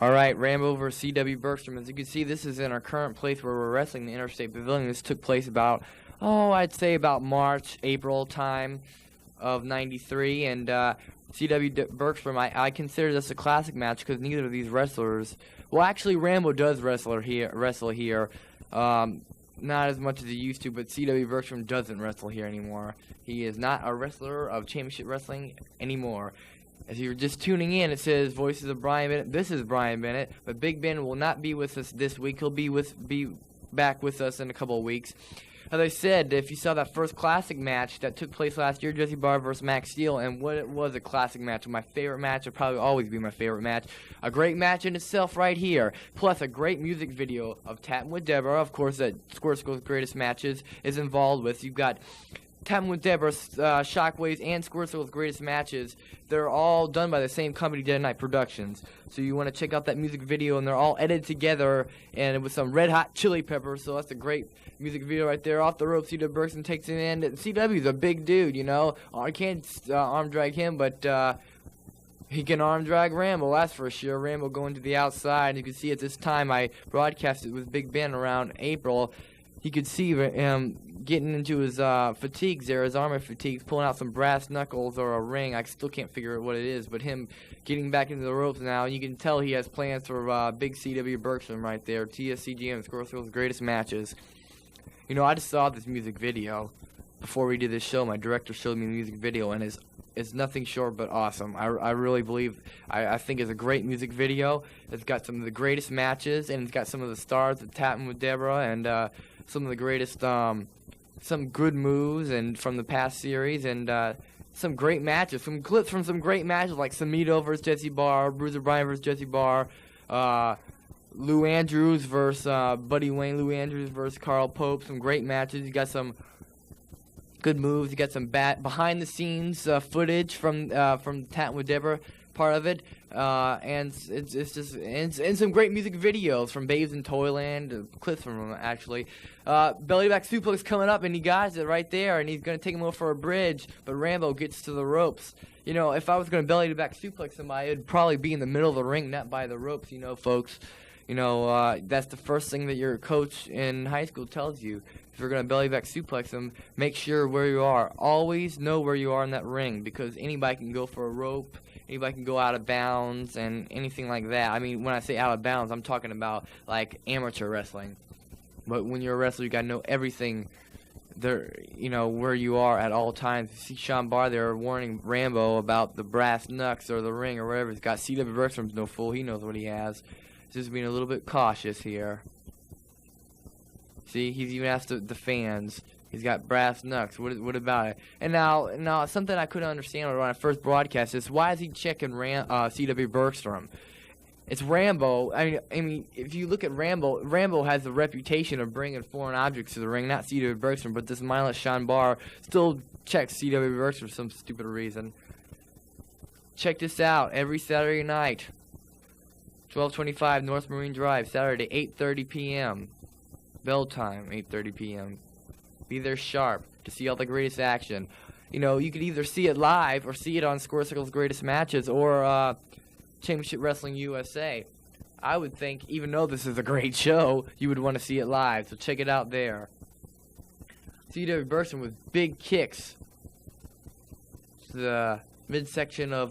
Alright, Rambo vs. C.W. Bergstrom. As you can see, this is in our current place where we're wrestling, the Interstate Pavilion. This took place about, I'd say about March, April time of '93. And C.W. Bergstrom, I consider this a classic match because neither of these wrestlers, well, actually, Rambo does wrestle here. Not as much as he used to, but C.W. Bergstrom doesn't wrestle here anymore. He is not a wrestler of championship wrestling anymore. As you're just tuning in, it says Voices of Bryan Bennett. This is Bryan Bennett, but Big Ben will not be with us this week. He'll be back with us in a couple of weeks. As I said, if you saw that first classic match that took place last year, Jesse Barr versus Max Steel, and what it was a classic match, my favorite match, it'll probably always be my favorite match. A great match in itself right here, plus a great music video of Tapping with Deborah, of course, that Square Circle's Greatest Matches is involved with. You've got Tapping with Deborah, Shockwaves, and Square Circle's Greatest Matches. They're all done by the same company, Dead Night Productions. So you want to check out that music video, and they're all edited together, and with some red hot chili peppers. So that's a great music video right there. Off the rope, C.W. Bergstrom takes it in. CW's a big dude, you know. I can't arm drag him, but he can arm drag Rambo, that's for sure. Rambo going to the outside. You can see at this time I broadcasted with Big Ben around April. You could see him getting into his fatigues there, his armor fatigues, pulling out some brass knuckles or a ring. I still can't figure out what it is, but him getting back into the ropes now. You can tell he has plans for big C.W. Bergstrom right there. TSCGM, Square Circle's Greatest Matches. You know, I just saw this music video before we did this show. My director showed me the music video, and it's nothing short but awesome. I really believe, I think it's a great music video. It's got some of the greatest matches, and it's got some of the stars of Tapping with Deborah, and some of the greatest, some good moves and from the past series, and some great matches, some clips from some great matches like Samito versus Jesse Barr, Bruiser Bryan versus Jesse Barr, Lou Andrews versus Buddy Wayne, Lou Andrews versus Carl Pope. Some great matches. You got some good moves. You got some behind the scenes footage from Tapping with Deborah part of it, and it's just and some great music videos from Babes in Toyland, clips from them actually. Belly back suplex coming up, and he got it right there, and he's gonna take him over for a bridge, but Rambo gets to the ropes. You know, if I was gonna belly back suplex somebody, it'd probably be in the middle of the ring, not by the ropes. You know, folks. You know, that's the first thing that your coach in high school tells you. If you're going to belly back suplex them, make sure where you are. Always know where you are in that ring, because anybody can go for a rope, anybody can go out of bounds, and anything like that. I mean, when I say out of bounds, I'm talking about, like, amateur wrestling. But when you're a wrestler, you got to know everything there, you know, where you are at all times. You see Sean Barr there warning Rambo about the brass knucks or the ring or whatever. He's got C.W. Bergstrom's no fool. He knows what he has. Just being a little bit cautious here. See, he's even asked the fans. He's got brass knucks. What about it? And now something I couldn't understand when I first broadcast is, why is he checking C.W. Bergstrom? It's Rambo. I mean, if you look at Rambo has the reputation of bringing foreign objects to the ring. Not C.W. Bergstrom, but this mindless Sean Barr still checks C.W. Bergstrom for some stupid reason. Check this out every Saturday night. 1225 North Marine Drive, Saturday, 8:30 p.m. Bell time, 8:30 p.m. Be there sharp to see all the greatest action. You know, you could either see it live or see it on Square Circle's Greatest Matches or Championship Wrestling USA. I would think, even though this is a great show, you would want to see it live, so check it out there. C.W. Bergstrom with big kicks. The midsection of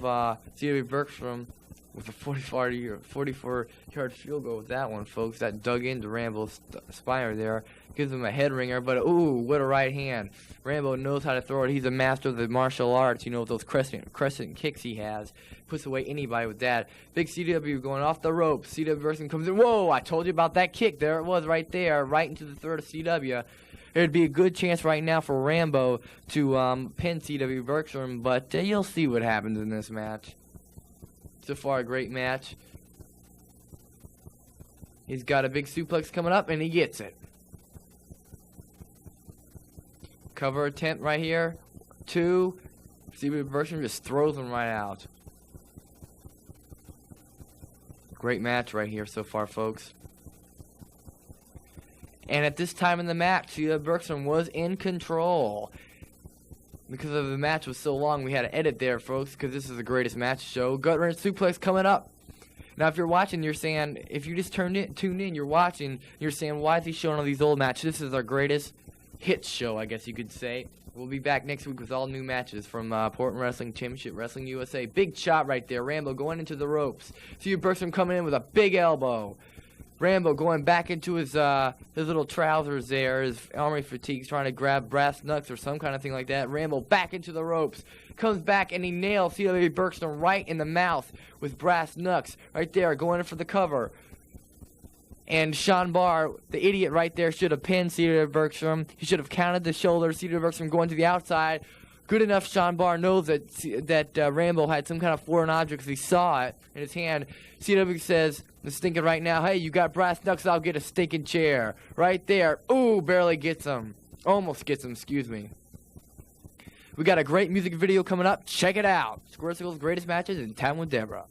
C.W. Bergstrom with a 44-yard field goal with that one, folks. That dug into Rambo's spine there. Gives him a head ringer, but ooh, what a right hand. Rambo knows how to throw it. He's a master of the martial arts, you know, with those crescent kicks he has. Puts away anybody with that. Big CW going off the ropes. CW Bergstrom comes in. Whoa, I told you about that kick. There it was right there, right into the throat of CW. There'd be a good chance right now for Rambo to pin C.W. Bergstrom, but you'll see what happens in this match. So far, a great match. He's got a big suplex coming up, and he gets it. Cover attempt right here. 2. C.W. Bergstrom just throws him right out. Great match right here so far, folks. And at this time in the match, C.W. Bergstrom was in control. Because of the match was so long, we had to edit there, folks, because this is the greatest match show. Gut wrench suplex coming up. Now, if you're watching, you're saying, if you just tuned in, you're watching, you're saying, why is he showing all these old matches? This is our greatest hits show, I guess you could say. We'll be back next week with all new matches from Portland Wrestling Championship Wrestling USA. Big chop right there. Rambo going into the ropes. See Bergstrom coming in with a big elbow. Rambo going back into his little trousers there, his army fatigues, trying to grab brass knucks or some kind of thing like that. Rambo back into the ropes. Comes back and he nails CW Bergstrom right in the mouth with brass knucks. Right there, going in for the cover. And Sean Barr, the idiot right there, should have pinned CW Bergstrom. He should have counted the shoulders. CW Bergstrom going to the outside. Good enough, Sean Barr knows that Rambo had some kind of foreign object because he saw it in his hand. CW says, is thinking right now, hey, you got brass knucks, I'll get a stinking chair. Right there. Ooh, barely gets him. Almost gets him, excuse me. We got a great music video coming up. Check it out. Square Circle's greatest matches in Town with Deborah.